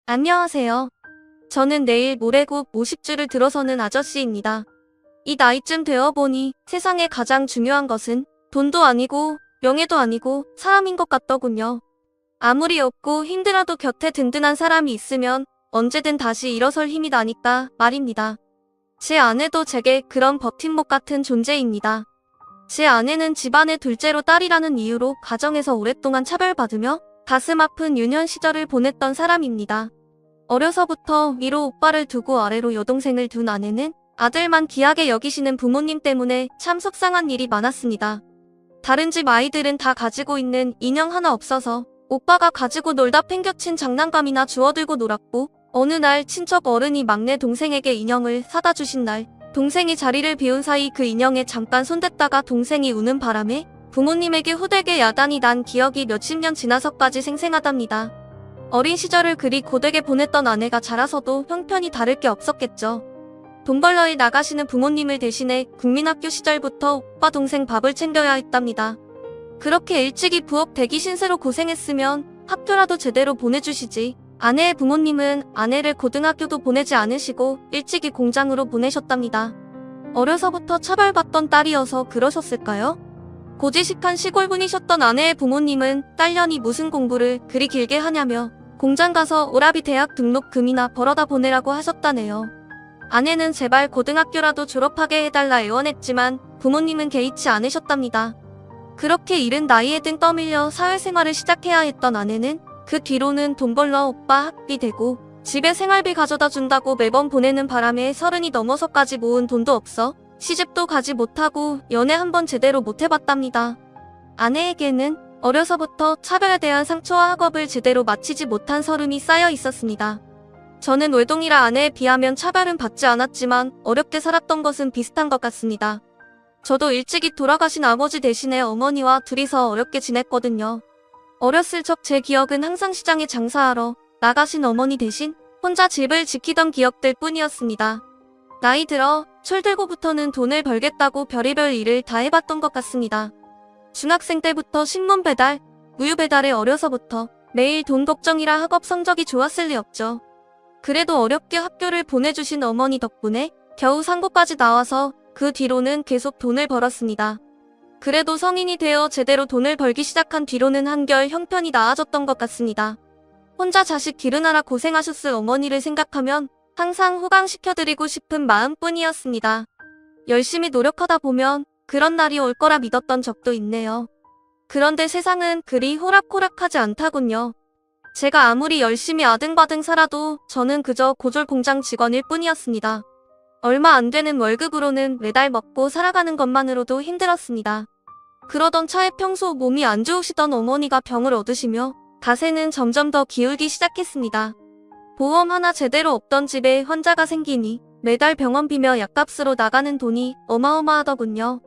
안녕하세요. 저는 내일 모레고 50주를 들어서는 아저씨입니다. 이 나이쯤 되어보니 세상에 가장 중요한 것은 돈도 아니고 명예도 아니고 사람인 것 같더군요. 아무리 없고 힘들어도 곁에 든든한 사람이 있으면 언제든 다시 일어설 힘이 나니까 말입니다. 제 아내도 제게 그런 버팀목 같은 존재입니다. 제 아내는 집안의 둘째로 딸이라는 이유로 가정에서 오랫동안 차별받으며 가슴 아픈 유년 시절을 보냈던 사람입니다. 어려서부터 위로 오빠를 두고 아래로 여동생을 둔 아내는 아들만 귀하게 여기시는 부모님 때문에 참 속상한 일이 많았습니다. 다른 집 아이들은 다 가지고 있는 인형 하나 없어서 오빠가 가지고 놀다 팽겨친 장난감이나 주워들고 놀았고, 어느 날 친척 어른이 막내 동생에게 인형을 사다 주신 날, 동생이 자리를 비운 사이 그 인형에 잠깐 손댔다가 동생이 우는 바람에 부모님에게 호되게 야단이 난 기억이 몇십 년 지나서까지 생생하답니다. 어린 시절을 그리 고되게 보냈던 아내가 자라서도 형편이 다를 게 없었겠죠. 돈 벌러 일 나가시는 부모님을 대신해 국민학교 시절부터 오빠 동생 밥을 챙겨야 했답니다. 그렇게 일찍이 부엌 대기 신세로 고생했으면 학교라도 제대로 보내주시지. 아내의 부모님은 아내를 고등학교도 보내지 않으시고 일찍이 공장으로 보내셨답니다. 어려서부터 차별받던 딸이어서 그러셨을까요? 고지식한 시골분이셨던 아내의 부모님은 딸년이 무슨 공부를 그리 길게 하냐며 공장 가서 오라비 대학 등록금이나 벌어다 보내라고 하셨다네요. 아내는 제발 고등학교라도 졸업하게 해달라 애원했지만 부모님은 개의치 않으셨답니다. 그렇게 이른 나이에 등 떠밀려 사회생활을 시작해야 했던 아내는 그 뒤로는 돈 벌러 오빠 학비 대고 집에 생활비 가져다 준다고 매번 보내는 바람에 30이 넘어서까지 모은 돈도 없어 시집도 가지 못하고 연애 한번 제대로 못 해봤답니다. 아내에게는 어려서부터 차별에 대한 상처와 학업을 제대로 마치지 못한 서름이 쌓여 있었습니다. 저는 외동이라 아내에 비하면 차별은 받지 않았지만 어렵게 살았던 것은 비슷한 것 같습니다. 저도 일찍이 돌아가신 아버지 대신에 어머니와 둘이서 어렵게 지냈거든요. 어렸을 적 제 기억은 항상 시장에 장사하러 나가신 어머니 대신 혼자 집을 지키던 기억들 뿐이었습니다. 나이 들어 철 들고부터는 돈을 벌겠다고 별의별 일을 다 해봤던 것 같습니다. 중학생 때부터 신문 배달, 우유 배달에 어려서부터 매일 돈 걱정이라 학업 성적이 좋았을 리 없죠. 그래도 어렵게 학교를 보내주신 어머니 덕분에 겨우 상고까지 나와서 그 뒤로는 계속 돈을 벌었습니다. 그래도 성인이 되어 제대로 돈을 벌기 시작한 뒤로는 한결 형편이 나아졌던 것 같습니다. 혼자 자식 기르느라 고생하셨을 어머니를 생각하면 항상 호강시켜드리고 싶은 마음뿐이었습니다. 열심히 노력하다 보면 그런 날이 올 거라 믿었던 적도 있네요. 그런데 세상은 그리 호락호락하지 않다군요. 제가 아무리 열심히 아등바등 살아도 저는 그저 고졸 공장 직원일 뿐이었습니다. 얼마 안 되는 월급으로는 매달 먹고 살아가는 것만으로도 힘들었습니다. 그러던 차에 평소 몸이 안 좋으시던 어머니가 병을 얻으시며 가세는 점점 더 기울기 시작했습니다. 보험 하나 제대로 없던 집에 환자가 생기니 매달 병원비며 약값으로 나가는 돈이 어마어마하더군요.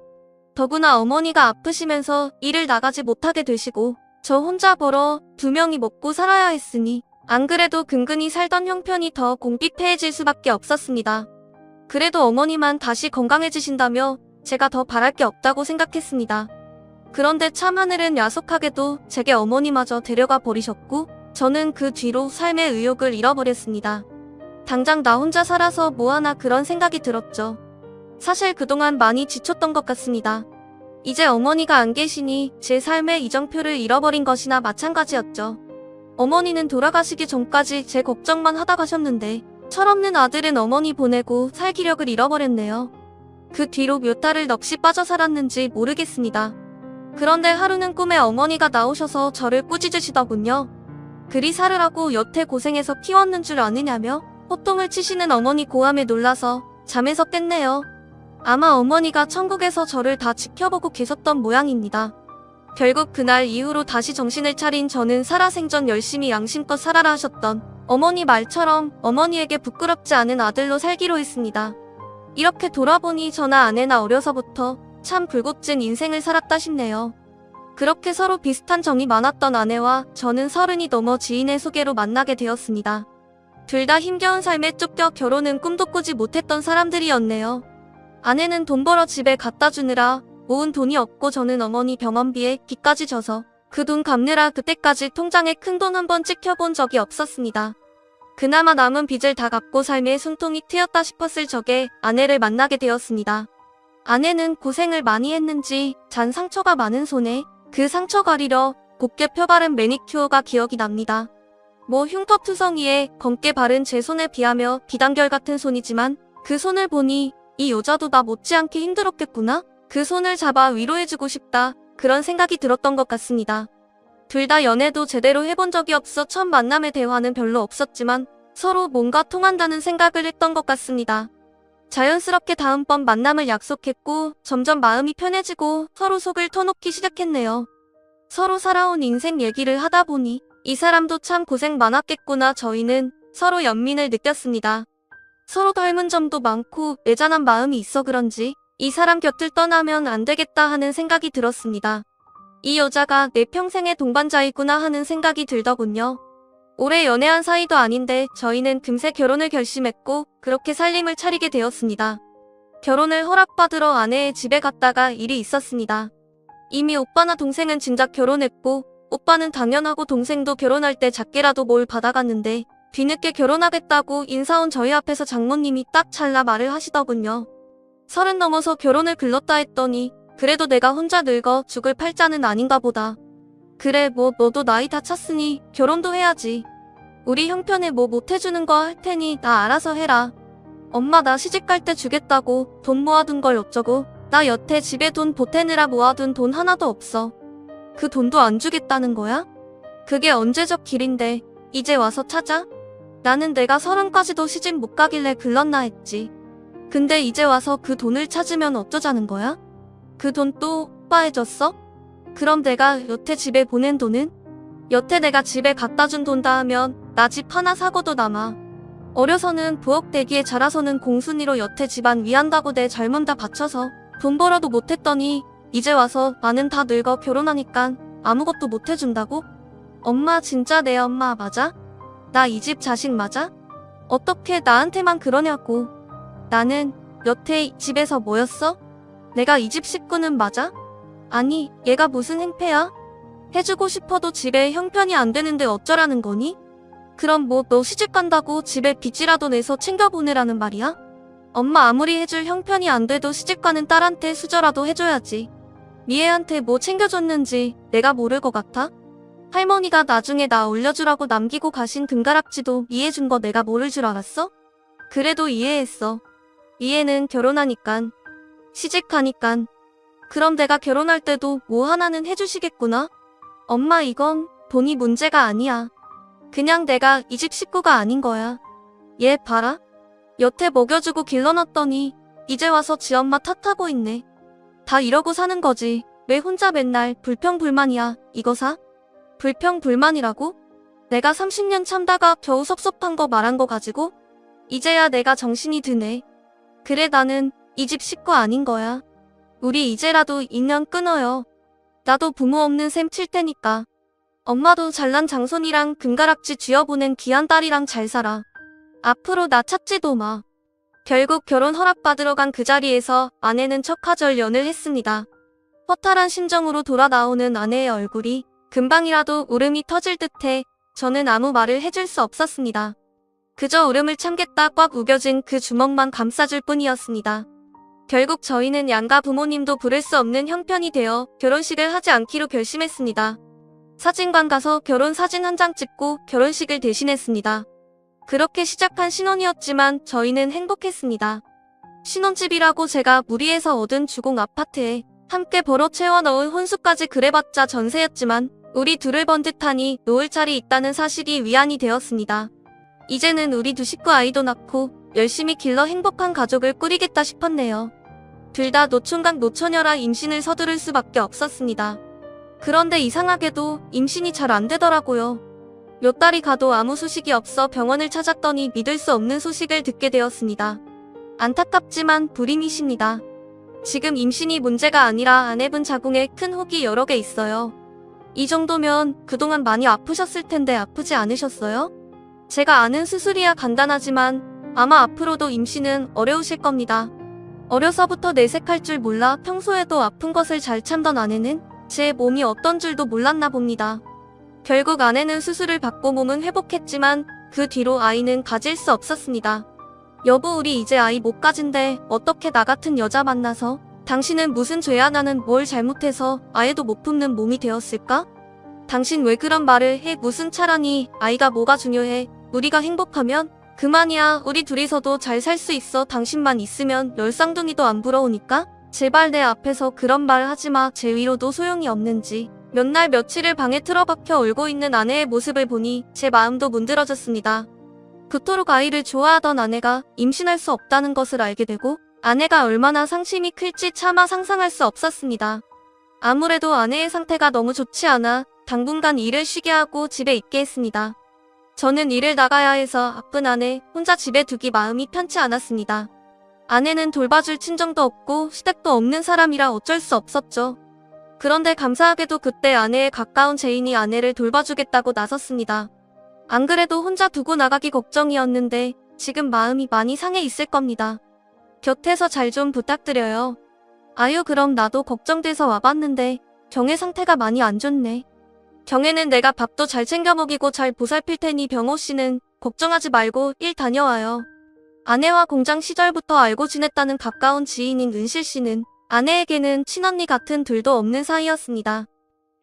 더구나 어머니가 아프시면서 일을 나가지 못하게 되시고 저 혼자 벌어 2명이 먹고 살아야 했으니 안 그래도 근근히 살던 형편이 더 공핍해질 수밖에 없었습니다. 그래도 어머니만 다시 건강해지신다며 제가 더 바랄 게 없다고 생각했습니다. 그런데 참 하늘은 야속하게도 제게 어머니마저 데려가 버리셨고 저는 그 뒤로 삶의 의욕을 잃어버렸습니다. 당장 나 혼자 살아서 뭐하나 그런 생각이 들었죠. 사실 그동안 많이 지쳤던 것 같습니다. 이제 어머니가 안 계시니 제 삶의 이정표를 잃어버린 것이나 마찬가지였죠. 어머니는 돌아가시기 전까지 제 걱정만 하다 가셨는데 철없는 아들은 어머니 보내고 살 기력을 잃어버렸네요. 그 뒤로 몇 달을 넋이 빠져 살았는지 모르겠습니다. 그런데 하루는 꿈에 어머니가 나오셔서 저를 꾸짖으시더군요. 그리 살으라고 여태 고생해서 키웠는 줄 아느냐며 호통을 치시는 어머니 고함에 놀라서 잠에서 깼네요. 아마 어머니가 천국에서 저를 다 지켜보고 계셨던 모양입니다. 결국 그날 이후로 다시 정신을 차린 저는 살아생전 열심히 양심껏 살아라 하셨던 어머니 말처럼 어머니에게 부끄럽지 않은 아들로 살기로 했습니다. 이렇게 돌아보니 저나 아내나 어려서부터 참 굴곡진 인생을 살았다 싶네요. 그렇게 서로 비슷한 정이 많았던 아내와 저는 30이 넘어 지인의 소개로 만나게 되었습니다. 둘 다 힘겨운 삶에 쫓겨 결혼은 꿈도 꾸지 못했던 사람들이었네요. 아내는 돈 벌어 집에 갖다 주느라 모은 돈이 없고 저는 어머니 병원비에 빚까지 져서 그 돈 갚느라 그때까지 통장에 큰 돈 한 번 찍혀본 적이 없었습니다. 그나마 남은 빚을 다 갚고 삶의 숨통이 트였다 싶었을 적에 아내를 만나게 되었습니다. 아내는 고생을 많이 했는지 잔 상처가 많은 손에 그 상처 가리려 곱게 펴바른 매니큐어가 기억이 납니다. 뭐 흉터투성이에 검게 바른 제 손에 비하며 비단결 같은 손이지만 그 손을 보니 이 여자도 나 못지않게 힘들었겠구나? 그 손을 잡아 위로해주고 싶다. 그런 생각이 들었던 것 같습니다. 둘 다 연애도 제대로 해본 적이 없어 첫 만남의 대화는 별로 없었지만 서로 뭔가 통한다는 생각을 했던 것 같습니다. 자연스럽게 다음번 만남을 약속했고 점점 마음이 편해지고 서로 속을 터놓기 시작했네요. 서로 살아온 인생 얘기를 하다 보니 이 사람도 참 고생 많았겠구나. 저희는 서로 연민을 느꼈습니다. 서로 닮은 점도 많고 애잔한 마음이 있어 그런지 이 사람 곁을 떠나면 안 되겠다 하는 생각이 들었습니다. 이 여자가 내 평생의 동반자이구나 하는 생각이 들더군요. 오래 연애한 사이도 아닌데 저희는 금세 결혼을 결심했고 그렇게 살림을 차리게 되었습니다. 결혼을 허락받으러 아내의 집에 갔다가 일이 있었습니다. 이미 오빠나 동생은 진작 결혼했고 오빠는 당연하고 동생도 결혼할 때 작게라도 뭘 받아갔는데 뒤늦게 결혼하겠다고 인사 온 저희 앞에서 장모님이 딱 잘라 말을 하시더군요. 30 넘어서 결혼을 글렀다 했더니 그래도 내가 혼자 늙어 죽을 팔자는 아닌가 보다. 그래 뭐 너도 나이 다 찼으니 결혼도 해야지. 우리 형편에 뭐 못해주는 거 할 테니 나 알아서 해라. 엄마 나 시집갈 때 주겠다고 돈 모아둔 걸 어쩌고. 나 여태 집에 돈 보태느라 모아둔 돈 하나도 없어. 그 돈도 안 주겠다는 거야? 그게 언제적 길인데 이제 와서 찾아? 나는 내가 30까지도 시집 못 가길래 글렀나 했지. 근데 이제 와서 그 돈을 찾으면 어쩌자는 거야? 그 돈 또 오빠 해줬어? 그럼 내가 여태 집에 보낸 돈은? 여태 내가 집에 갖다 준 돈 다 하면 나 집 하나 사고도 남아. 어려서는 부엌 대기에 자라서는 공순이로 여태 집안 위한다고 내 젊음 다 바쳐서 돈 벌어도 못했더니 이제 와서 나는 다 늙어 결혼하니깐 아무것도 못해준다고? 엄마 진짜 내 엄마 맞아? 나 이 집 자식 맞아? 어떻게 나한테만 그러냐고. 나는 여태 이 집에서 뭐였어? 내가 이 집 식구는 맞아? 아니 얘가 무슨 행패야? 해주고 싶어도 집에 형편이 안 되는데 어쩌라는 거니? 그럼 뭐 너 시집 간다고 집에 빚이라도 내서 챙겨보내라는 말이야? 엄마 아무리 해줄 형편이 안 돼도 시집가는 딸한테 수저라도 해줘야지. 미애한테 뭐 챙겨줬는지 내가 모를 것 같아? 할머니가 나중에 나 올려주라고 남기고 가신 금가락지도 이해준 거 내가 모를 줄 알았어? 그래도 이해했어. 이해는 결혼하니깐. 시집가니깐. 그럼 내가 결혼할 때도 뭐 하나는 해주시겠구나? 엄마 이건 돈이 문제가 아니야. 그냥 내가 이 집 식구가 아닌 거야. 얘 봐라. 여태 먹여주고 길러놨더니 이제 와서 지 엄마 탓하고 있네. 다 이러고 사는 거지. 왜 혼자 맨날 불평불만이야. 이거 사? 불평불만이라고? 내가 30년 참다가 겨우 섭섭한 거 말한 거 가지고? 이제야 내가 정신이 드네. 그래 나는 이 집 식구 아닌 거야. 우리 이제라도 인연 끊어요. 나도 부모 없는 셈 칠 테니까. 엄마도 잘난 장손이랑 금가락지 쥐어보낸 귀한 딸이랑 잘 살아. 앞으로 나 찾지도 마. 결국 결혼 허락받으러 간 그 자리에서 아내는 척하절연을 했습니다. 허탈한 심정으로 돌아 나오는 아내의 얼굴이 금방이라도 울음이 터질 듯해 저는 아무 말을 해줄 수 없었습니다. 그저 울음을 참겠다 꽉 우겨진 그 주먹만 감싸줄 뿐이었습니다. 결국 저희는 양가 부모님도 부를 수 없는 형편이 되어 결혼식을 하지 않기로 결심했습니다. 사진관 가서 결혼 사진 한 장 찍고 결혼식을 대신했습니다. 그렇게 시작한 신혼이었지만 저희는 행복했습니다. 신혼집이라고 제가 무리해서 얻은 주공 아파트에 함께 벌어 채워 넣은 혼수까지 그래봤자 전세였지만 우리 둘을 번듯하니 놓을 자리 있다는 사실이 위안이 되었습니다. 이제는 우리 두 식구 아이도 낳고 열심히 길러 행복한 가족을 꾸리겠다 싶었네요. 둘 다 노총각 노처녀라 임신을 서두를 수밖에 없었습니다. 그런데 이상하게도 임신이 잘 안 되더라고요. 몇 달이 가도 아무 소식이 없어 병원을 찾았더니 믿을 수 없는 소식을 듣게 되었습니다. 안타깝지만 불임이십니다. 지금 임신이 문제가 아니라 아내분 자궁에 큰 혹이 여러 개 있어요. 이 정도면 그동안 많이 아프셨을 텐데 아프지 않으셨어요? 제가 아는 수술이야 간단하지만 아마 앞으로도 임신은 어려우실 겁니다. 어려서부터 내색할 줄 몰라 평소에도 아픈 것을 잘 참던 아내는 제 몸이 어떤 줄도 몰랐나 봅니다. 결국 아내는 수술을 받고 몸은 회복했지만 그 뒤로 아이는 가질 수 없었습니다. 여보, 우리 이제 아이 못 가진대. 어떻게 나 같은 여자 만나서? 당신은 무슨 죄야? 나는 뭘 잘못해서 아이도 못 품는 몸이 되었을까? 당신 왜 그런 말을 해? 무슨 차라니? 아이가 뭐가 중요해? 우리가 행복하면 그만이야. 우리 둘이서도 잘 살 수 있어. 당신만 있으면 열 쌍둥이도 안 부러우니까? 제발 내 앞에서 그런 말 하지마. 제 위로도 소용이 없는지 몇 날 며칠을 방에 틀어박혀 울고 있는 아내의 모습을 보니 제 마음도 문드러졌습니다. 그토록 아이를 좋아하던 아내가 임신할 수 없다는 것을 알게 되고 아내가 얼마나 상심이 클지 차마 상상할 수 없었습니다. 아무래도 아내의 상태가 너무 좋지 않아 당분간 일을 쉬게 하고 집에 있게 했습니다. 저는 일을 나가야 해서 아픈 아내 혼자 집에 두기 마음이 편치 않았습니다. 아내는 돌봐줄 친정도 없고 시댁도 없는 사람이라 어쩔 수 없었죠. 그런데 감사하게도 그때 아내에 가까운 제인이 아내를 돌봐주겠다고 나섰습니다. 안 그래도 혼자 두고 나가기 걱정이었는데 지금 마음이 많이 상해 있을 겁니다. 곁에서 잘 좀 부탁드려요. 아유, 그럼 나도 걱정돼서 와봤는데 경혜 상태가 많이 안 좋네. 경혜는 내가 밥도 잘 챙겨 먹이고 잘 보살필 테니 병호 씨는 걱정하지 말고 일 다녀와요. 아내와 공장 시절부터 알고 지냈다는 가까운 지인인 은실 씨는 아내에게는 친언니 같은 둘도 없는 사이였습니다.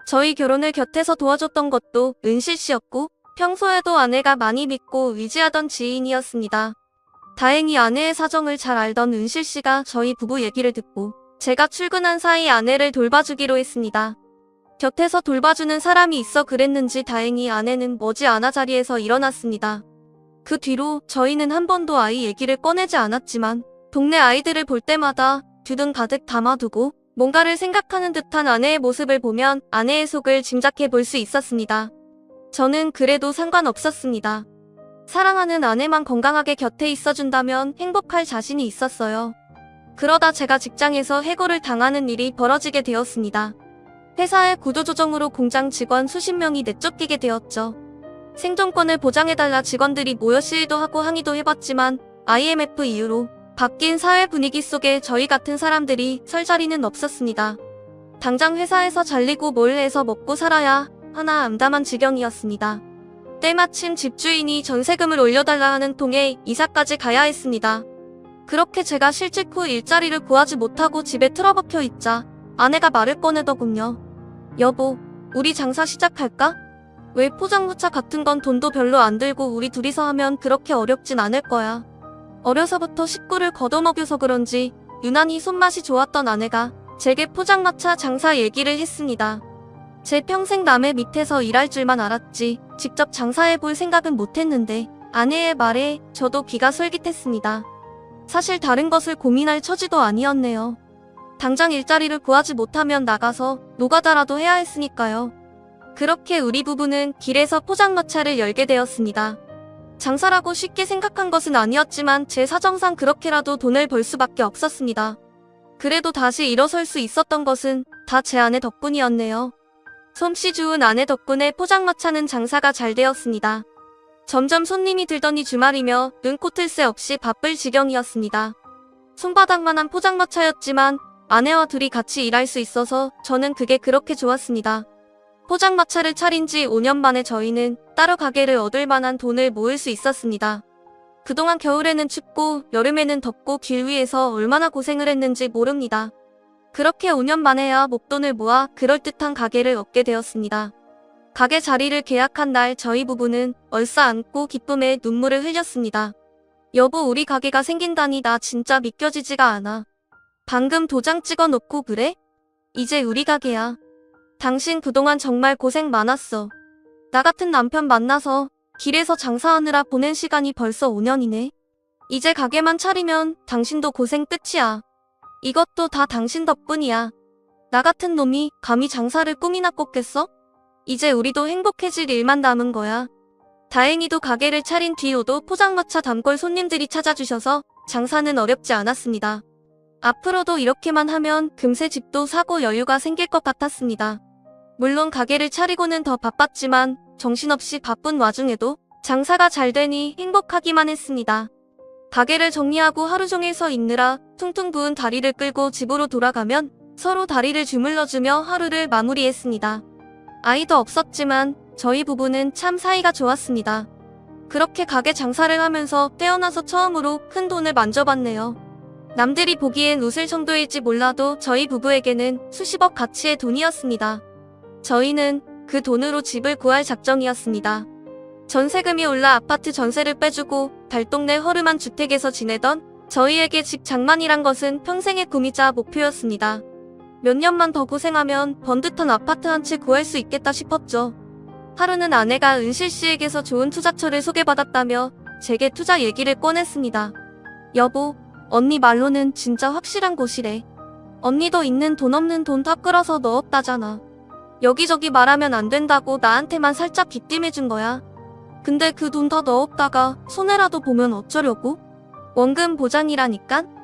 저희 결혼을 곁에서 도와줬던 것도 은실 씨였고 평소에도 아내가 많이 믿고 의지하던 지인이었습니다. 다행히 아내의 사정을 잘 알던 은실 씨가 저희 부부 얘기를 듣고 제가 출근한 사이 아내를 돌봐주기로 했습니다. 곁에서 돌봐주는 사람이 있어 그랬는지 다행히 아내는 머지않아 자리에서 일어났습니다. 그 뒤로 저희는 한 번도 아이 얘기를 꺼내지 않았지만 동네 아이들을 볼 때마다 두 등 가득 담아두고 뭔가를 생각하는 듯한 아내의 모습을 보면 아내의 속을 짐작해 볼 수 있었습니다. 저는 그래도 상관없었습니다. 사랑하는 아내만 건강하게 곁에 있어준다면 행복할 자신이 있었어요. 그러다 제가 직장에서 해고를 당하는 일이 벌어지게 되었습니다. 회사의 구조조정으로 공장 직원 수십 명이 내쫓기게 되었죠. 생존권을 보장해달라 직원들이 모여 시위도 하고 항의도 해봤지만 IMF 이후로 바뀐 사회 분위기 속에 저희 같은 사람들이 설 자리는 없었습니다. 당장 회사에서 잘리고 뭘 해서 먹고 살아야 하나 암담한 지경이었습니다. 때마침 집주인이 전세금을 올려달라 하는 통에 이사까지 가야 했습니다. 그렇게 제가 실직 후 일자리를 구하지 못하고 집에 틀어박혀 있자 아내가 말을 꺼내더군요. 여보, 우리 장사 시작할까? 왜 포장마차 같은 건 돈도 별로 안 들고 우리 둘이서 하면 그렇게 어렵진 않을 거야. 어려서부터 식구를 걷어먹여서 그런지 유난히 손맛이 좋았던 아내가 제게 포장마차 장사 얘기를 했습니다. 제 평생 남의 밑에서 일할 줄만 알았지 직접 장사해볼 생각은 못했는데 아내의 말에 저도 귀가 솔깃했습니다. 사실 다른 것을 고민할 처지도 아니었네요. 당장 일자리를 구하지 못하면 나가서 노가다라도 해야 했으니까요. 그렇게 우리 부부는 길에서 포장마차를 열게 되었습니다. 장사라고 쉽게 생각한 것은 아니었지만 제 사정상 그렇게라도 돈을 벌 수밖에 없었습니다. 그래도 다시 일어설 수 있었던 것은 다 제 아내 덕분이었네요. 솜씨 좋은 아내 덕분에 포장마차는 장사가 잘 되었습니다. 점점 손님이 들더니 주말이며 눈코 뜰 새 없이 바쁠 지경이었습니다. 손바닥만한 포장마차였지만 아내와 둘이 같이 일할 수 있어서 저는 그게 그렇게 좋았습니다. 포장마차를 차린 지 5년 만에 저희는 따로 가게를 얻을 만한 돈을 모을 수 있었습니다. 그동안 겨울에는 춥고 여름에는 덥고 길 위에서 얼마나 고생을 했는지 모릅니다. 그렇게 5년 만에야 목돈을 모아 그럴듯한 가게를 얻게 되었습니다. 가게 자리를 계약한 날 저희 부부는 얼싸안고 기쁨에 눈물을 흘렸습니다. 여보, 우리 가게가 생긴다니 나 진짜 믿겨지지가 않아. 방금 도장 찍어 놓고 그래? 이제 우리 가게야. 당신 그동안 정말 고생 많았어. 나 같은 남편 만나서 길에서 장사하느라 보낸 시간이 벌써 5년이네. 이제 가게만 차리면 당신도 고생 끝이야. 이것도 다 당신 덕분이야. 나 같은 놈이 감히 장사를 꿈이나 꿨겠어? 이제 우리도 행복해질 일만 남은 거야. 다행히도 가게를 차린 뒤로도 포장마차 단골 손님들이 찾아주셔서 장사는 어렵지 않았습니다. 앞으로도 이렇게만 하면 금세 집도 사고 여유가 생길 것 같았습니다. 물론 가게를 차리고는 더 바빴지만 정신없이 바쁜 와중에도 장사가 잘 되니 행복하기만 했습니다. 가게를 정리하고 하루 종일 서 있느라 퉁퉁 부은 다리를 끌고 집으로 돌아가면 서로 다리를 주물러주며 하루를 마무리했습니다. 아이도 없었지만 저희 부부는 참 사이가 좋았습니다. 그렇게 가게 장사를 하면서 태어나서 처음으로 큰 돈을 만져봤네요. 남들이 보기엔 웃을 정도일지 몰라도 저희 부부에게는 수십억 가치의 돈이었습니다. 저희는 그 돈으로 집을 구할 작정이었습니다. 전세금이 올라 아파트 전세를 빼주고 달동네 허름한 주택에서 지내던 저희에게 집 장만이란 것은 평생의 꿈이자 목표였습니다. 몇 년만 더 고생하면 번듯한 아파트 한 채 구할 수 있겠다 싶었죠. 하루는 아내가 은실 씨에게서 좋은 투자처를 소개받았다며 제게 투자 얘기를 꺼냈습니다. 여보, 언니 말로는 진짜 확실한 곳이래. 언니도 있는 돈 없는 돈 다 끌어서 넣었다잖아. 여기저기 말하면 안 된다고 나한테만 살짝 빗대매준 거야. 근데 그 돈 다 넣었다가 손해라도 보면 어쩌려고? 원금 보장이라니깐?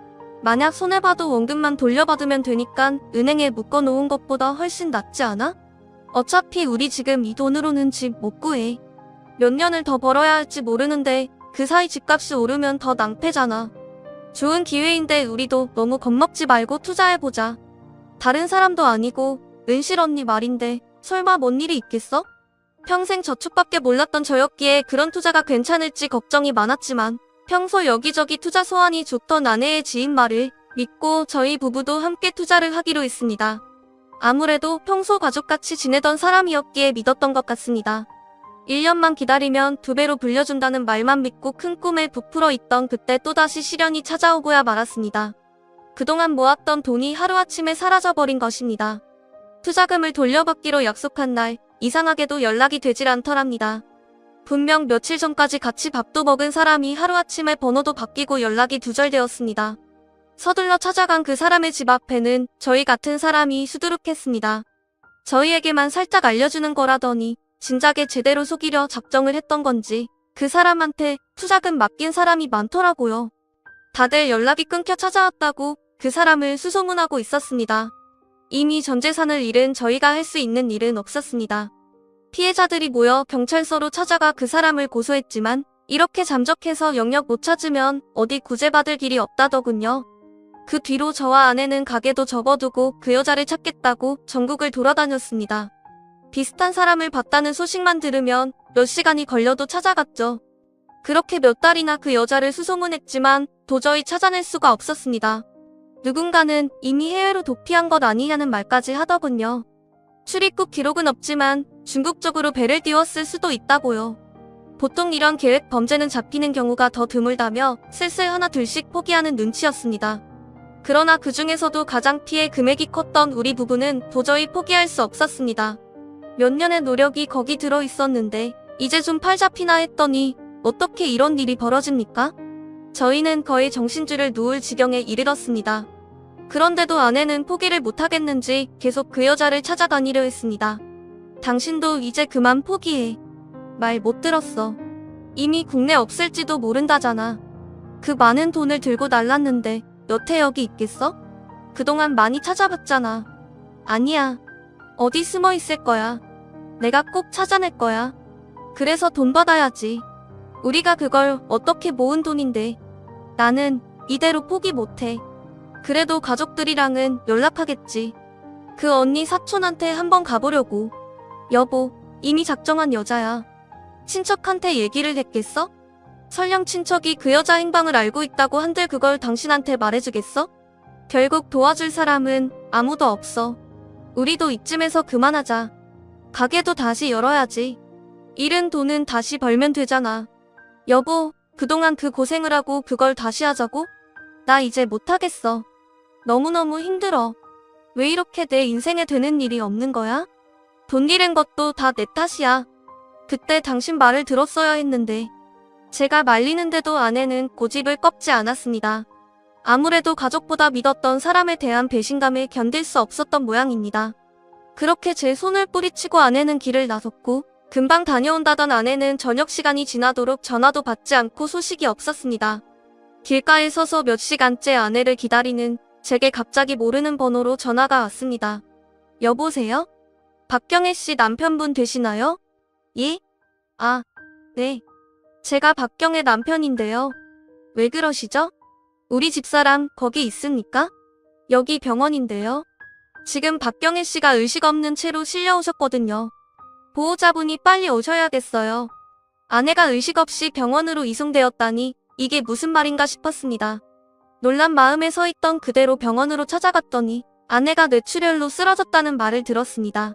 만약 손해봐도 원금만 돌려받으면 되니깐 은행에 묶어놓은 것보다 훨씬 낫지 않아? 어차피 우리 지금 이 돈으로는 집 못 구해. 몇 년을 더 벌어야 할지 모르는데 그 사이 집값이 오르면 더 낭패잖아. 좋은 기회인데 우리도 너무 겁먹지 말고 투자해보자. 다른 사람도 아니고 은실 언니 말인데 설마 뭔 일이 있겠어? 평생 저축밖에 몰랐던 저였기에 그런 투자가 괜찮을지 걱정이 많았지만 평소 여기저기 투자 소환이 좋던 아내의 지인 말을 믿고 저희 부부도 함께 투자를 하기로 했습니다. 아무래도 평소 가족같이 지내던 사람이었기에 믿었던 것 같습니다. 1년만 기다리면 2배로 불려준다는 말만 믿고 큰 꿈에 부풀어 있던 그때 또다시 시련이 찾아오고야 말았습니다. 그동안 모았던 돈이 하루아침에 사라져버린 것입니다. 투자금을 돌려받기로 약속한 날 이상하게도 연락이 되질 않더랍니다. 분명 며칠 전까지 같이 밥도 먹은 사람이 하루아침에 번호도 바뀌고 연락이 두절되었습니다. 서둘러 찾아간 그 사람의 집 앞에는 저희 같은 사람이 수두룩했습니다. 저희에게만 살짝 알려주는 거라더니 진작에 제대로 속이려 작정을 했던 건지 그 사람한테 투자금 맡긴 사람이 많더라고요. 다들 연락이 끊겨 찾아왔다고 그 사람을 수소문하고 있었습니다. 이미 전 재산을 잃은 저희가 할 수 있는 일은 없었습니다. 피해자들이 모여 경찰서로 찾아가 그 사람을 고소했지만 이렇게 잠적해서 영역 못 찾으면 어디 구제받을 길이 없다더군요. 그 뒤로 저와 아내는 가게도 접어두고 그 여자를 찾겠다고 전국을 돌아다녔습니다. 비슷한 사람을 봤다는 소식만 들으면 몇 시간이 걸려도 찾아갔죠. 그렇게 몇 달이나 그 여자를 수소문했지만 도저히 찾아낼 수가 없었습니다. 누군가는 이미 해외로 도피한 것 아니냐는 말까지 하더군요. 출입국 기록은 없지만 중국 쪽으로 배를 띄웠을 수도 있다고요. 보통 이런 계획 범죄는 잡히는 경우가 더 드물다며 슬슬 하나 둘씩 포기하는 눈치였습니다. 그러나 그 중에서도 가장 피해 금액이 컸던 우리 부부는 도저히 포기할 수 없었습니다. 몇 년의 노력이 거기 들어 있었는데 이제 좀 팔 잡히나 했더니 어떻게 이런 일이 벌어집니까? 저희는 거의 정신줄을 놓을 지경에 이르렀습니다. 그런데도 아내는 포기를 못하겠는지 계속 그 여자를 찾아다니려 했습니다. 당신도 이제 그만 포기해. 말 못 들었어. 이미 국내 없을지도 모른다잖아. 그 많은 돈을 들고 날랐는데 여태 여기 있겠어? 그동안 많이 찾아봤잖아. 아니야. 어디 숨어 있을 거야. 내가 꼭 찾아낼 거야. 그래서 돈 받아야지. 우리가 그걸 어떻게 모은 돈인데. 나는 이대로 포기 못해. 그래도 가족들이랑은 연락하겠지. 그 언니 사촌한테 한번 가보려고. 여보, 이미 작정한 여자야. 친척한테 얘기를 했겠어? 설령 친척이 그 여자 행방을 알고 있다고 한들 그걸 당신한테 말해주겠어? 결국 도와줄 사람은 아무도 없어. 우리도 이쯤에서 그만하자. 가게도 다시 열어야지. 잃은 돈은 다시 벌면 되잖아. 여보, 그동안 그 고생을 하고 그걸 다시 하자고? 나 이제 못하겠어. 너무너무 힘들어. 왜 이렇게 내 인생에 되는 일이 없는 거야? 돈 잃은 것도 다 내 탓이야. 그때 당신 말을 들었어야 했는데. 제가 말리는데도 아내는 고집을 꺾지 않았습니다. 아무래도 가족보다 믿었던 사람에 대한 배신감을 견딜 수 없었던 모양입니다. 그렇게 제 손을 뿌리치고 아내는 길을 나섰고 금방 다녀온다던 아내는 저녁 시간이 지나도록 전화도 받지 않고 소식이 없었습니다. 길가에 서서 몇 시간째 아내를 기다리는 제게 갑자기 모르는 번호로 전화가 왔습니다. 여보세요? 박경애 씨 남편분 되시나요? 예? 아, 네. 제가 박경애 남편인데요. 왜 그러시죠? 우리 집사람 거기 있습니까? 여기 병원인데요. 지금 박경애 씨가 의식 없는 채로 실려오셨거든요. 보호자분이 빨리 오셔야겠어요. 아내가 의식 없이 병원으로 이송되었다니 이게 무슨 말인가 싶었습니다. 놀란 마음에 서 있던 그대로 병원으로 찾아갔더니 아내가 뇌출혈로 쓰러졌다는 말을 들었습니다.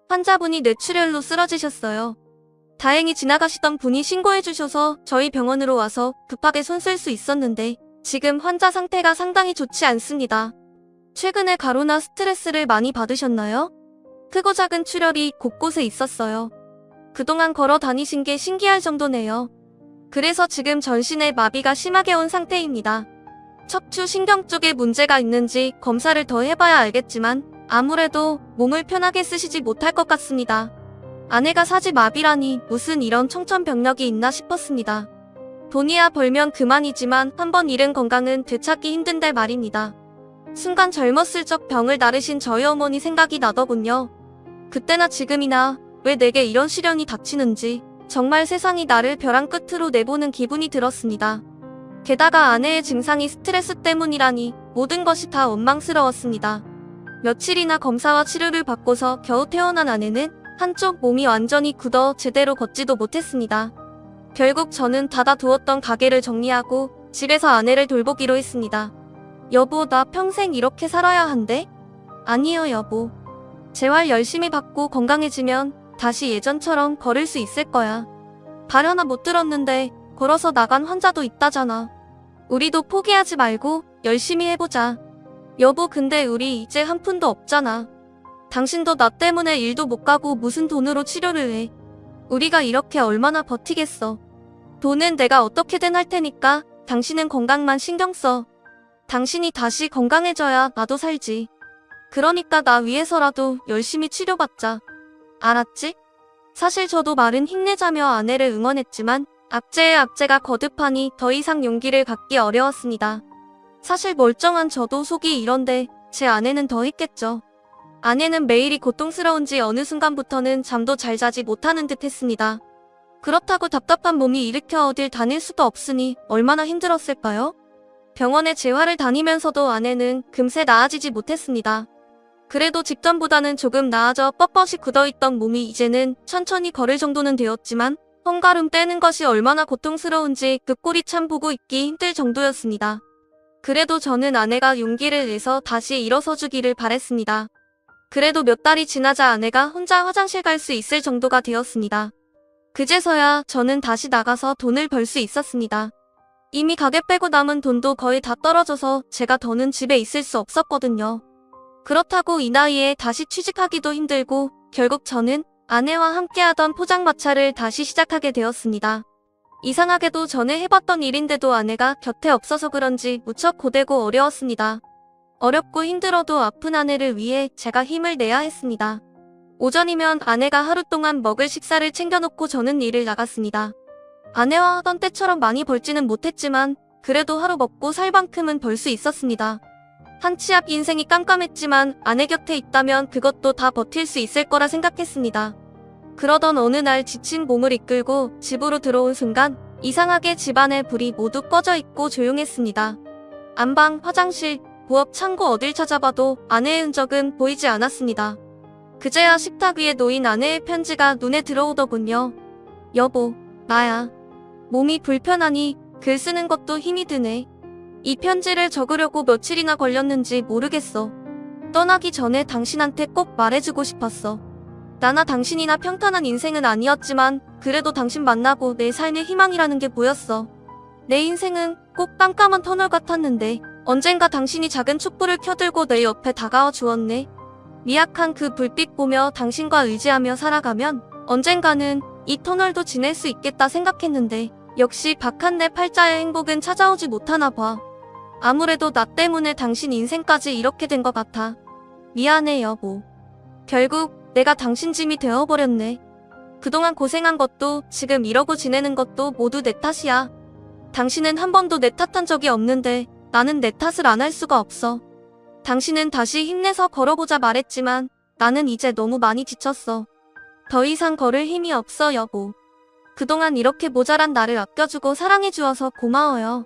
환자분이 뇌출혈로 쓰러지셨어요. 다행히 지나가시던 분이 신고해 주셔서 저희 병원으로 와서 급하게 손 쓸 수 있었는데 지금 환자 상태가 상당히 좋지 않습니다. 최근에 가로나 스트레스를 많이 받으셨나요? 크고 작은 출혈이 곳곳에 있었어요. 그동안 걸어 다니신 게 신기할 정도네요. 그래서 지금 전신에 마비가 심하게 온 상태입니다. 척추 신경 쪽에 문제가 있는지 검사를 더 해봐야 알겠지만 아무래도 몸을 편하게 쓰시지 못할 것 같습니다. 아내가 사지마비라니 무슨 이런 청천벽력이 있나 싶었습니다. 돈이야 벌면 그만이지만 한번 잃은 건강은 되찾기 힘든데 말입니다. 순간 젊었을 적 병을 나르신 저희 어머니 생각이 나더군요. 그때나 지금이나 왜 내게 이런 시련이 닥치는지 정말 세상이 나를 벼랑 끝으로 내보는 기분이 들었습니다. 게다가 아내의 증상이 스트레스 때문이라니 모든 것이 다 원망스러웠습니다. 며칠이나 검사와 치료를 받고서 겨우 퇴원한 아내는 한쪽 몸이 완전히 굳어 제대로 걷지도 못했습니다. 결국 저는 닫아두었던 가게를 정리하고 집에서 아내를 돌보기로 했습니다. 여보, 나 평생 이렇게 살아야 한대? 아니요, 여보. 재활 열심히 받고 건강해지면 다시 예전처럼 걸을 수 있을 거야. 말 하나 못 들었는데 걸어서 나간 환자도 있다잖아. 우리도 포기하지 말고 열심히 해보자. 여보, 근데 우리 이제 한 푼도 없잖아. 당신도 나 때문에 일도 못 가고 무슨 돈으로 치료를 해. 우리가 이렇게 얼마나 버티겠어. 돈은 내가 어떻게든 할 테니까 당신은 건강만 신경 써. 당신이 다시 건강해져야 나도 살지. 그러니까 나 위해서라도 열심히 치료받자. 알았지? 사실 저도 말은 힘내자며 아내를 응원했지만 악재의 악재가 거듭하니 더 이상 용기를 갖기 어려웠습니다. 사실 멀쩡한 저도 속이 이런데 제 아내는 더 했겠죠. 아내는 매일이 고통스러운지 어느 순간부터는 잠도 잘 자지 못하는 듯 했습니다. 그렇다고 답답한 몸이 일으켜 어딜 다닐 수도 없으니 얼마나 힘들었을까요? 병원에 재활을 다니면서도 아내는 금세 나아지지 못했습니다. 그래도 직전보다는 조금 나아져 뻣뻣이 굳어있던 몸이 이제는 천천히 걸을 정도는 되었지만 한 걸음 떼는 것이 얼마나 고통스러운지 그 꼴이 참 보고 있기 힘들 정도였습니다. 그래도 저는 아내가 용기를 내서 다시 일어서 주기를 바랬습니다. 그래도 몇 달이 지나자 아내가 혼자 화장실 갈 수 있을 정도가 되었습니다. 그제서야 저는 다시 나가서 돈을 벌 수 있었습니다. 이미 가게 빼고 남은 돈도 거의 다 떨어져서 제가 더는 집에 있을 수 없었거든요. 그렇다고 이 나이에 다시 취직하기도 힘들고 결국 저는 아내와 함께하던 포장마차를 다시 시작하게 되었습니다. 이상하게도 전에 해봤던 일인데도 아내가 곁에 없어서 그런지 무척 고되고 어려웠습니다. 어렵고 힘들어도 아픈 아내를 위해 제가 힘을 내야 했습니다. 오전이면 아내가 하루 동안 먹을 식사를 챙겨놓고 저는 일을 나갔습니다. 아내와 하던 때처럼 많이 벌지는 못했지만 그래도 하루 먹고 살 만큼은 벌 수 있었습니다. 한 치 앞 인생이 깜깜했지만 아내 곁에 있다면 그것도 다 버틸 수 있을 거라 생각했습니다. 그러던 어느 날 지친 몸을 이끌고 집으로 들어온 순간 이상하게 집안의 불이 모두 꺼져 있고 조용했습니다. 안방, 화장실, 부엌, 창고 어딜 찾아봐도 아내의 흔적은 보이지 않았습니다. 그제야 식탁 위에 놓인 아내의 편지가 눈에 들어오더군요. 여보, 나야. 몸이 불편하니 글 쓰는 것도 힘이 드네. 이 편지를 적으려고 며칠이나 걸렸는지 모르겠어. 떠나기 전에 당신한테 꼭 말해주고 싶었어. 나나 당신이나 평탄한 인생은 아니었지만 그래도 당신 만나고 내 삶의 희망이라는 게 보였어. 내 인생은 꼭 깜깜한 터널 같았는데 언젠가 당신이 작은 촛불을 켜들고 내 옆에 다가와 주었네. 미약한 그 불빛 보며 당신과 의지하며 살아가면 언젠가는 이 터널도 지낼 수 있겠다 생각했는데 역시 박한내 팔자의 행복은 찾아오지 못하나 봐. 아무래도 나 때문에 당신 인생까지 이렇게 된 것 같아. 미안해 여보. 결국 내가 당신 짐이 되어버렸네. 그동안 고생한 것도 지금 이러고 지내는 것도 모두 내 탓이야. 당신은 한 번도 내 탓한 적이 없는데 나는 내 탓을 안 할 수가 없어. 당신은 다시 힘내서 걸어보자 말했지만 나는 이제 너무 많이 지쳤어. 더 이상 걸을 힘이 없어 여보. 그동안 이렇게 모자란 나를 아껴주고 사랑해주어서 고마워요.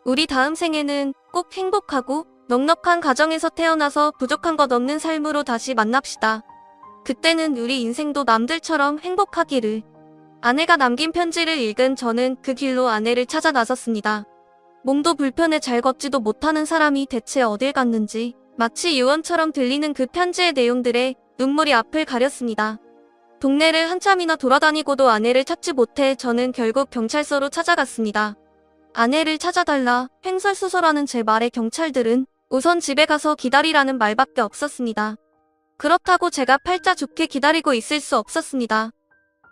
우리 다음 생에는 꼭 행복하고 넉넉한 가정에서 태어나서 부족한 것 없는 삶으로 다시 만납시다. 그때는 우리 인생도 남들처럼 행복하기를. 아내가 남긴 편지를 읽은 저는 그 길로 아내를 찾아 나섰습니다. 몸도 불편해 잘 걷지도 못하는 사람이 대체 어딜 갔는지 마치 유언처럼 들리는 그 편지의 내용들에 눈물이 앞을 가렸습니다. 동네를 한참이나 돌아다니고도 아내를 찾지 못해 저는 결국 경찰서로 찾아갔습니다. 아내를 찾아달라 횡설수설하는 제 말에 경찰들은 우선 집에 가서 기다리라는 말밖에 없었습니다. 그렇다고 제가 팔자 좋게 기다리고 있을 수 없었습니다.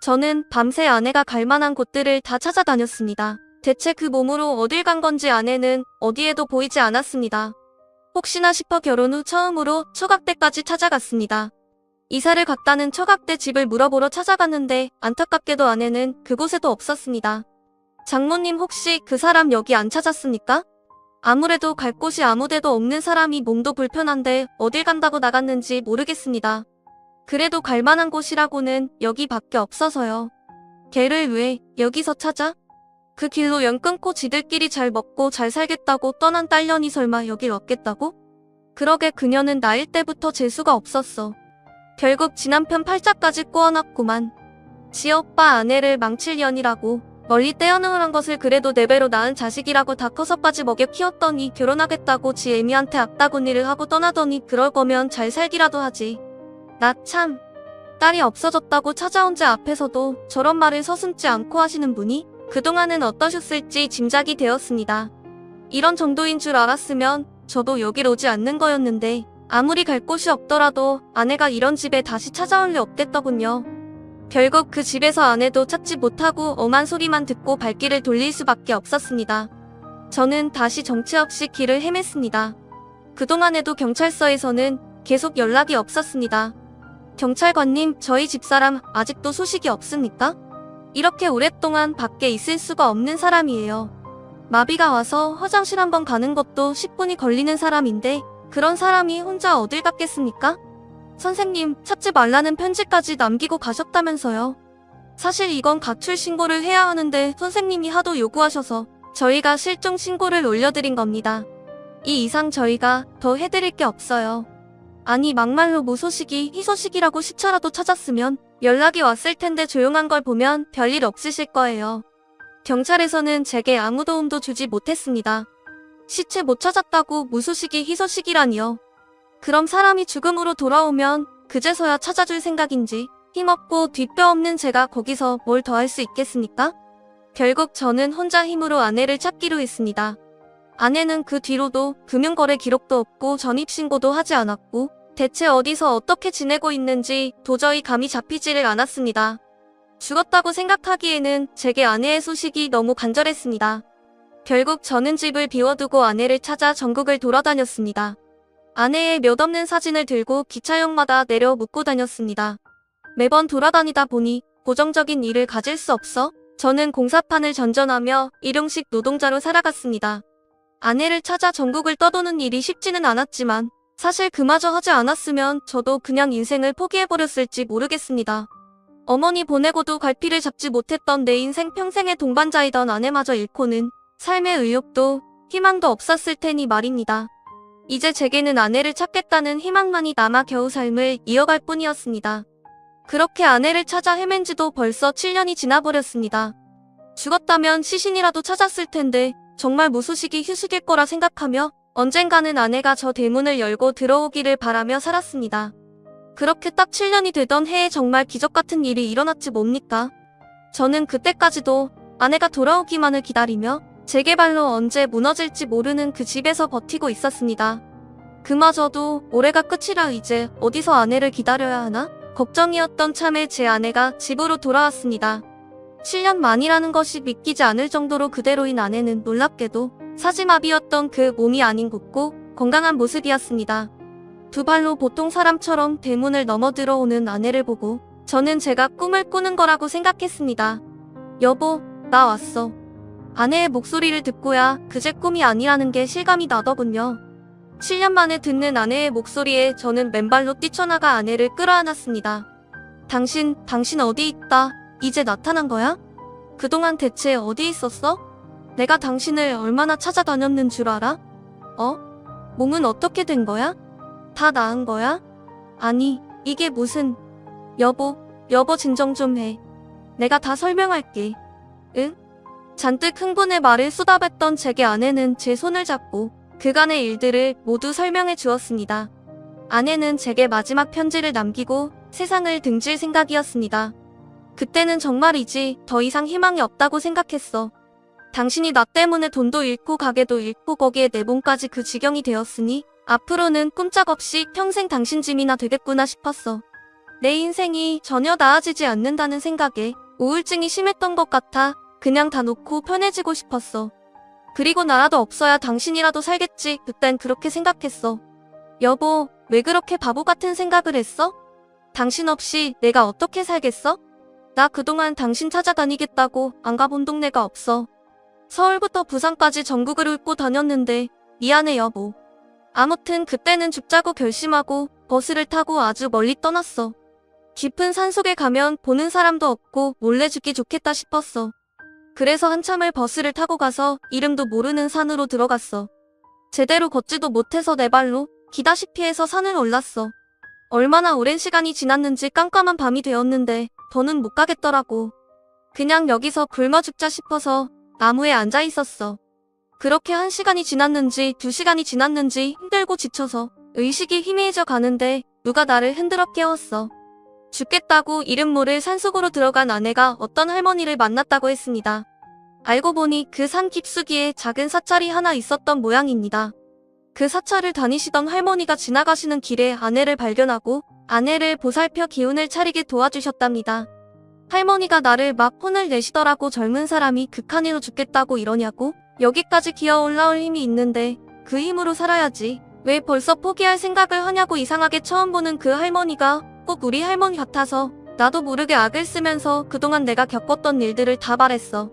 저는 밤새 아내가 갈 만한 곳들을 다 찾아다녔습니다. 대체 그 몸으로 어딜 간 건지 아내는 어디에도 보이지 않았습니다. 혹시나 싶어 결혼 후 처음으로 처갓댁까지 찾아갔습니다. 이사를 갔다는 처갓댁 집을 물어보러 찾아갔는데 안타깝게도 아내는 그곳에도 없었습니다. 장모님 혹시 그 사람 여기 안 찾았습니까? 아무래도 갈 곳이 아무데도 없는 사람이 몸도 불편한데 어딜 간다고 나갔는지 모르겠습니다. 그래도 갈 만한 곳이라고는 여기밖에 없어서요. 걔를 왜 여기서 찾아? 그 길로 연 끊고 지들끼리 잘 먹고 잘 살겠다고 떠난 딸년이 설마 여길 왔겠다고? 그러게 그녀는 나일 때부터 재수가 없었어. 결국 지 남편 팔자까지 꼬아놨구만. 지 오빠 아내를 망칠 년이라고 멀리 떼어놓으란 것을 그래도 내 배로 낳은 자식이라고 다 커서까지 먹여 키웠더니 결혼하겠다고 지 애미한테 악다구니를 하고 떠나더니 그럴 거면 잘 살기라도 하지. 나 참. 딸이 없어졌다고 찾아온 제 앞에서도 저런 말을 서슴지 않고 하시는 분이 그동안은 어떠셨을지 짐작이 되었습니다. 이런 정도인 줄 알았으면 저도 여길 오지 않는 거였는데 아무리 갈 곳이 없더라도 아내가 이런 집에 다시 찾아올 리 없겠더군요. 결국 그 집에서 아내도 찾지 못하고 엄한 소리만 듣고 발길을 돌릴 수밖에 없었습니다. 저는 다시 정체 없이 길을 헤맸습니다. 그동안에도 경찰서에서는 계속 연락이 없었습니다. 경찰관님, 저희 집사람 아직도 소식이 없습니까? 이렇게 오랫동안 밖에 있을 수가 없는 사람이에요. 마비가 와서 화장실 한번 가는 것도 10분이 걸리는 사람인데 그런 사람이 혼자 어딜 갔겠습니까? 선생님, 찾지 말라는 편지까지 남기고 가셨다면서요. 사실 이건 가출 신고를 해야 하는데 선생님이 하도 요구하셔서 저희가 실종 신고를 올려드린 겁니다. 이 이상 저희가 더 해드릴 게 없어요. 아니 막말로 무소식이 희소식이라고 시차라도 찾았으면 연락이 왔을 텐데 조용한 걸 보면 별일 없으실 거예요. 경찰에서는 제게 아무 도움도 주지 못했습니다. 시체 못 찾았다고 무소식이 희소식이라니요. 그럼 사람이 죽음으로 돌아오면 그제서야 찾아줄 생각인지 힘없고 뒷뼈 없는 제가 거기서 뭘 더 할 수 있겠습니까? 결국 저는 혼자 힘으로 아내를 찾기로 했습니다. 아내는 그 뒤로도 금융거래 기록도 없고 전입신고도 하지 않았고 대체 어디서 어떻게 지내고 있는지 도저히 감이 잡히지를 않았습니다. 죽었다고 생각하기에는 제게 아내의 소식이 너무 간절했습니다. 결국 저는 집을 비워두고 아내를 찾아 전국을 돌아다녔습니다. 아내의 몇 없는 사진을 들고 기차역마다 내려 묻고 다녔습니다. 매번 돌아다니다 보니 고정적인 일을 가질 수 없어 저는 공사판을 전전하며 일용식 노동자로 살아갔습니다. 아내를 찾아 전국을 떠도는 일이 쉽지는 않았지만 사실 그마저 하지 않았으면 저도 그냥 인생을 포기해버렸을지 모르겠습니다. 어머니 보내고도 갈피를 잡지 못했던 내 인생 평생의 동반자이던 아내마저 잃고는 삶의 의욕도 희망도 없었을 테니 말입니다. 이제 제게는 아내를 찾겠다는 희망만이 남아 겨우 삶을 이어갈 뿐이었습니다. 그렇게 아내를 찾아 헤맨 지도 벌써 7년이 지나버렸습니다. 죽었다면 시신이라도 찾았을 텐데 정말 무소식이 휴식일 거라 생각하며 언젠가는 아내가 저 대문을 열고 들어오기를 바라며 살았습니다. 그렇게 딱 7년이 되던 해에 정말 기적 같은 일이 일어났지 뭡니까? 저는 그때까지도 아내가 돌아오기만을 기다리며 제게 발로 언제 무너질지 모르는 그 집에서 버티고 있었습니다. 그마저도 올해가 끝이라 이제 어디서 아내를 기다려야 하나? 걱정이었던 참에 제 아내가 집으로 돌아왔습니다. 7년 만이라는 것이 믿기지 않을 정도로 그대로인 아내는 놀랍게도 사지마비였던 그 몸이 아닌 곱고 건강한 모습이었습니다. 두 발로 보통 사람처럼 대문을 넘어 들어오는 아내를 보고 저는 제가 꿈을 꾸는 거라고 생각했습니다. 여보, 나 왔어. 아내의 목소리를 듣고야 그제 꿈이 아니라는 게 실감이 나더군요. 7년 만에 듣는 아내의 목소리에 저는 맨발로 뛰쳐나가 아내를 끌어안았습니다. 당신 어디 있다. 이제 나타난 거야? 그동안 대체 어디 있었어? 내가 당신을 얼마나 찾아다녔는 줄 알아? 몸은 어떻게 된 거야? 다 나은 거야? 아니, 이게 무슨... 여보 진정 좀 해. 내가 다 설명할게. 응? 잔뜩 흥분해 말을 쏟아뱉던 제게 아내는 제 손을 잡고 그간의 일들을 모두 설명해 주었습니다. 아내는 제게 마지막 편지를 남기고 세상을 등질 생각이었습니다. 그때는 정말이지 더 이상 희망이 없다고 생각했어. 당신이 나 때문에 돈도 잃고 가게도 잃고 거기에 내 몸까지 그 지경이 되었으니 앞으로는 꼼짝없이 평생 당신 짐이나 되겠구나 싶었어. 내 인생이 전혀 나아지지 않는다는 생각에 우울증이 심했던 것 같아 그냥 다 놓고 편해지고 싶었어. 그리고 나라도 없어야 당신이라도 살겠지. 그땐 그렇게 생각했어. 여보, 왜 그렇게 바보 같은 생각을 했어? 당신 없이 내가 어떻게 살겠어? 나 그동안 당신 찾아다니겠다고 안 가본 동네가 없어. 서울부터 부산까지 전국을 훑고 다녔는데 미안해 여보. 아무튼 그때는 죽자고 결심하고 버스를 타고 아주 멀리 떠났어. 깊은 산속에 가면 보는 사람도 없고 몰래 죽기 좋겠다 싶었어. 그래서 한참을 버스를 타고 가서 이름도 모르는 산으로 들어갔어. 제대로 걷지도 못해서 내 발로 기다시피 해서 산을 올랐어. 얼마나 오랜 시간이 지났는지 깜깜한 밤이 되었는데 더는 못 가겠더라고. 그냥 여기서 굶어 죽자 싶어서 나무에 앉아 있었어. 그렇게 1시간이 지났는지 2시간이 지났는지 힘들고 지쳐서 의식이 희미해져 가는데 누가 나를 흔들어 깨웠어. 죽겠다고 이름 모를 산속으로 들어간 아내가 어떤 할머니를 만났다고 했습니다. 알고 보니 그 산 깊숙이에 작은 사찰이 하나 있었던 모양입니다. 그 사찰을 다니시던 할머니가 지나가시는 길에 아내를 발견하고 아내를 보살펴 기운을 차리게 도와주셨답니다. 할머니가 나를 막 혼을 내시더라고. 젊은 사람이 극한으로 죽겠다고 이러냐고? 여기까지 기어 올라올 힘이 있는데 그 힘으로 살아야지. 왜 벌써 포기할 생각을 하냐고. 이상하게 처음 보는 그 할머니가 꼭 우리 할머니 같아서 나도 모르게 악을 쓰면서 그동안 내가 겪었던 일들을 다 말했어.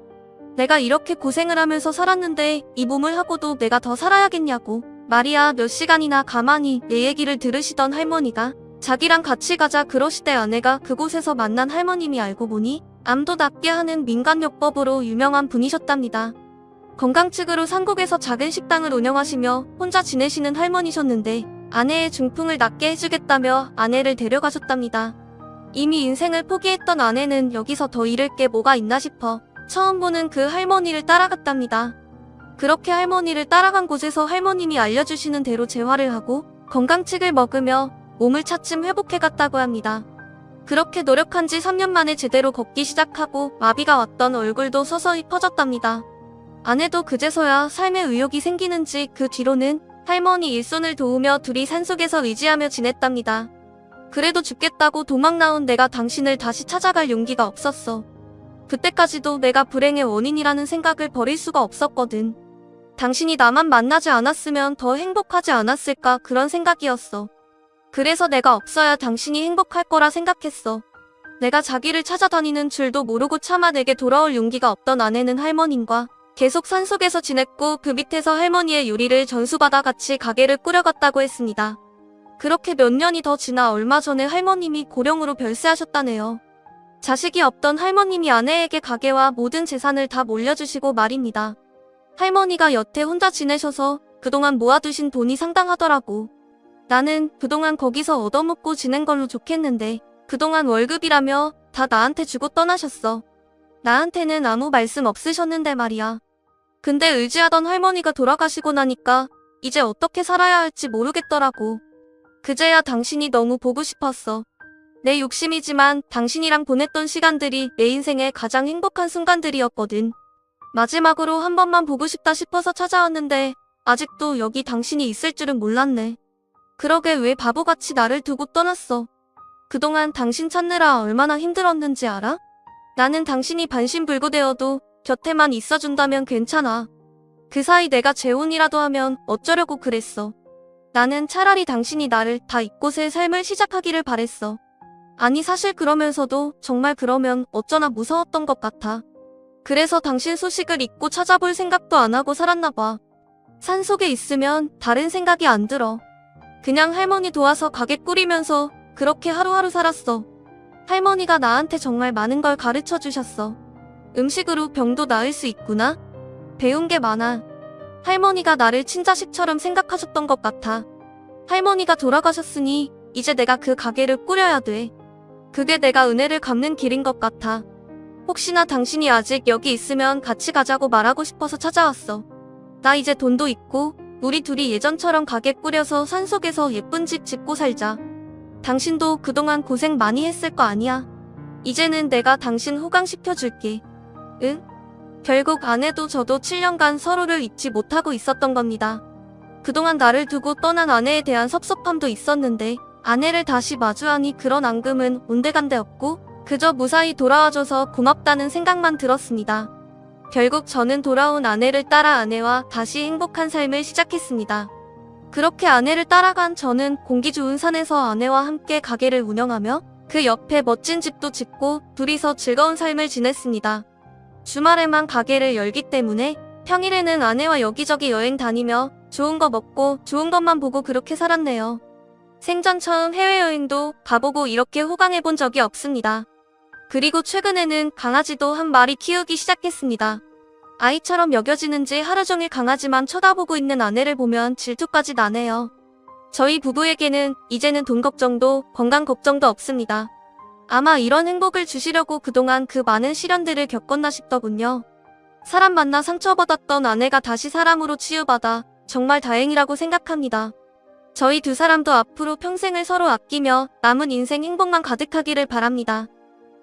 내가 이렇게 고생을 하면서 살았는데 이 몸을 하고도 내가 더 살아야겠냐고. 말이야. 몇 시간이나 가만히 내 얘기를 들으시던 할머니가 자기랑 같이 가자 그러시대. 아내가 그곳에서 만난 할머님이 알고 보니 암도 낫게 하는 민간요법으로 유명한 분이셨답니다. 건강측으로 산곡에서 작은 식당을 운영하시며 혼자 지내시는 할머니셨는데 아내의 중풍을 낫게 해주겠다며 아내를 데려가셨답니다. 이미 인생을 포기했던 아내는 여기서 더 잃을 게 뭐가 있나 싶어 처음 보는 그 할머니를 따라갔답니다. 그렇게 할머니를 따라간 곳에서 할머님이 알려주시는 대로 재활을 하고 건강책을 먹으며 몸을 차츰 회복해갔다고 합니다. 그렇게 노력한 지 3년 만에 제대로 걷기 시작하고 마비가 왔던 얼굴도 서서히 퍼졌답니다. 아내도 그제서야 삶의 의욕이 생기는지 그 뒤로는 할머니 일손을 도우며 둘이 산속에서 의지하며 지냈답니다. 그래도 죽겠다고 도망 나온 내가 당신을 다시 찾아갈 용기가 없었어. 그때까지도 내가 불행의 원인이라는 생각을 버릴 수가 없었거든. 당신이 나만 만나지 않았으면 더 행복하지 않았을까 그런 생각이었어. 그래서 내가 없어야 당신이 행복할 거라 생각했어. 내가 자기를 찾아다니는 줄도 모르고 차마 내게 돌아올 용기가 없던 아내는 할머님과 계속 산속에서 지냈고 그 밑에서 할머니의 요리를 전수받아 같이 가게를 꾸려갔다고 했습니다. 그렇게 몇 년이 더 지나 얼마 전에 할머님이 고령으로 별세하셨다네요. 자식이 없던 할머님이 아내에게 가게와 모든 재산을 다 물려주시고 말입니다. 할머니가 여태 혼자 지내셔서 그동안 모아두신 돈이 상당하더라고. 나는 그동안 거기서 얻어먹고 지낸 걸로 좋겠는데 그동안 월급이라며 다 나한테 주고 떠나셨어. 나한테는 아무 말씀 없으셨는데 말이야. 근데 의지하던 할머니가 돌아가시고 나니까 이제 어떻게 살아야 할지 모르겠더라고. 그제야 당신이 너무 보고 싶었어. 내 욕심이지만 당신이랑 보냈던 시간들이 내 인생의 가장 행복한 순간들이었거든. 마지막으로 한 번만 보고 싶다 싶어서 찾아왔는데 아직도 여기 당신이 있을 줄은 몰랐네. 그러게 왜 바보같이 나를 두고 떠났어. 그동안 당신 찾느라 얼마나 힘들었는지 알아? 나는 당신이 반신불구되어도 곁에만 있어준다면 괜찮아. 그 사이 내가 재혼이라도 하면 어쩌려고 그랬어. 나는 차라리 당신이 나를 다 잊고 새 삶을 시작하기를 바랬어. 아니 사실 그러면서도 정말 그러면 어쩌나 무서웠던 것 같아. 그래서 당신 소식을 잊고 찾아볼 생각도 안 하고 살았나 봐. 산속에 있으면 다른 생각이 안 들어. 그냥 할머니 도와서 가게 꾸리면서 그렇게 하루하루 살았어. 할머니가 나한테 정말 많은 걸 가르쳐 주셨어. 음식으로 병도 나을 수 있구나. 배운 게 많아. 할머니가 나를 친자식처럼 생각하셨던 것 같아. 할머니가 돌아가셨으니 이제 내가 그 가게를 꾸려야 돼. 그게 내가 은혜를 갚는 길인 것 같아. 혹시나 당신이 아직 여기 있으면 같이 가자고 말하고 싶어서 찾아왔어. 나 이제 돈도 있고 우리 둘이 예전처럼 가게 꾸려서 산속에서 예쁜 집 짓고 살자. 당신도 그동안 고생 많이 했을 거 아니야. 이제는 내가 당신 호강시켜줄게. 응? 결국 아내도 저도 7년간 서로를 잊지 못하고 있었던 겁니다. 그동안 나를 두고 떠난 아내에 대한 섭섭함도 있었는데 아내를 다시 마주하니 그런 앙금은 온데간데 없고 그저 무사히 돌아와줘서 고맙다는 생각만 들었습니다. 결국 저는 돌아온 아내를 따라 아내와 다시 행복한 삶을 시작했습니다. 그렇게 아내를 따라간 저는 공기 좋은 산에서 아내와 함께 가게를 운영하며 그 옆에 멋진 집도 짓고 둘이서 즐거운 삶을 지냈습니다. 주말에만 가게를 열기 때문에 평일에는 아내와 여기저기 여행 다니며 좋은 거 먹고 좋은 것만 보고 그렇게 살았네요. 생전 처음 해외여행도 가보고 이렇게 호강해본 적이 없습니다. 그리고 최근에는 강아지도 한 마리 키우기 시작했습니다. 아이처럼 여겨지는지 하루 종일 강아지만 쳐다보고 있는 아내를 보면 질투까지 나네요. 저희 부부에게는 이제는 돈 걱정도 건강 걱정도 없습니다. 아마 이런 행복을 주시려고 그동안 그 많은 시련들을 겪었나 싶더군요. 사람 만나 상처받았던 아내가 다시 사람으로 치유받아 정말 다행이라고 생각합니다. 저희 두 사람도 앞으로 평생을 서로 아끼며 남은 인생 행복만 가득하기를 바랍니다.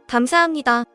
감사합니다.